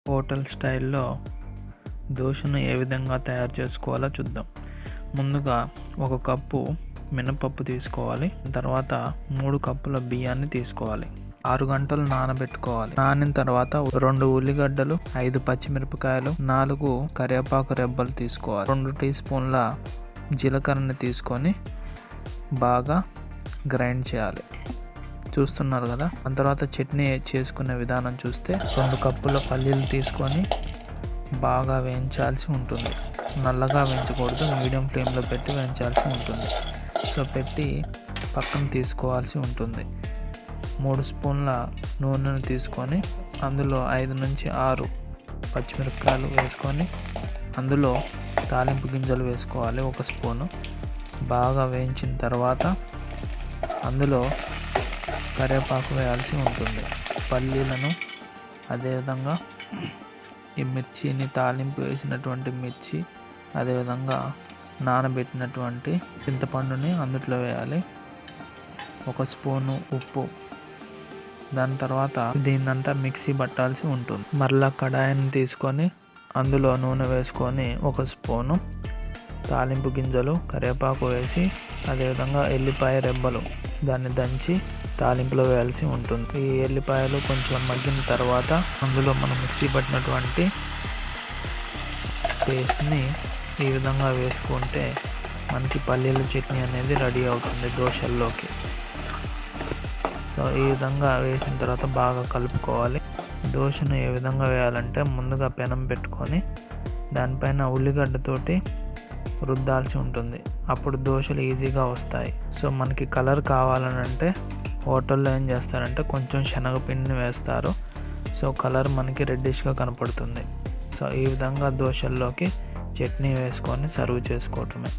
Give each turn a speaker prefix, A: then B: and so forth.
A: Hotel స్టైల్లో దోశను ఏ విధంగా తయారు చేసుకోవాలో చూద్దాం. ముందుగా 1 కప్పు మినపప్పు తీసుకోవాలి. తర్వాత 3 కప్పుల బియ్యాన్ని తీసుకోవాలి. 6 గంటలు నానబెట్టుకోవాలి. నానిన తర్వాత 2 ఉల్లిగడ్డలు, 5 పచ్చిమిరపకాయలు, 4 కరివేపాకు రెబ్బలు తీసుకోవాలి. 2 టీ స్పూన్ల జీలకర్రని తీసుకొని బాగా గ్రైండ్ చేయాలి. చూస్తున్నారు కదా. ఆ తర్వాత చట్నీ చేసుకునే విధానం చూస్తే 2 కప్పుల పల్లీలు తీసుకొని బాగా వేయించాల్సి ఉంటుంది. నల్లగా వేయించకూడదు, మీడియం ఫ్లేమ్లో పెట్టి వేయించాల్సి ఉంటుంది. సో పెట్టి పక్కన తీసుకోవాల్సి ఉంటుంది. 3 స్పూన్ల నూనెను తీసుకొని అందులో 5 నుంచి 6 పచ్చిమిరపకాయలు వేసుకొని అందులో తాలింపు గింజలు వేసుకోవాలి. 1 స్పూను బాగా వేయించిన తర్వాత అందులో కరివేపాకు వేయాల్సి ఉంటుంది. పల్లీలను అదేవిధంగా ఈ మిర్చిని తాలింపు వేసినటువంటి మిర్చి, అదేవిధంగా నానబెట్టినటువంటి చింతపండుని అందులో వేయాలి. 1 స్పూను ఉప్పు. దాని తర్వాత దీన్నంతా మిక్సీ పట్టాల్సి ఉంటుంది. మరలా కడాయిని తీసుకొని అందులో నూనె వేసుకొని 1 స్పూను తాలింపు గింజలు, కరివేపాకు వేసి అదేవిధంగా ఎల్లిపాయ రెబ్బలు దాన్ని దంచి తాలింపులో వేయాల్సి ఉంటుంది. ఈ ఎల్లిపాయలు కొంచెం మగ్గిన తర్వాత అందులో మనం మిక్సీ పట్టినటువంటి పేస్ట్ని ఈ విధంగా వేసుకుంటే మనకి పల్లీల చట్నీ అనేది రెడీ అవుతుంది దోశల్లోకి. సో ఈ విధంగా వేసిన తర్వాత బాగా కలుపుకోవాలి. దోశను ఏ విధంగా వేయాలంటే ముందుగా పెనం పెట్టుకొని దానిపైన ఉల్లిగడ్డతోటి రుద్దాల్సి ఉంటుంది. అప్పుడు దోశలు ఈజీగా వస్తాయి. సో మనకి కలర్ కావాలని అంటే హోటల్లో ఏం చేస్తారంటే కొంచెం శనగపిండిని వేస్తారు. సో కలర్ మనకి రెడ్డిష్గా కనపడుతుంది. సో ఈ విధంగా దోశల్లోకి చట్నీ వేసుకొని సర్వ్ చేసుకోవటమే.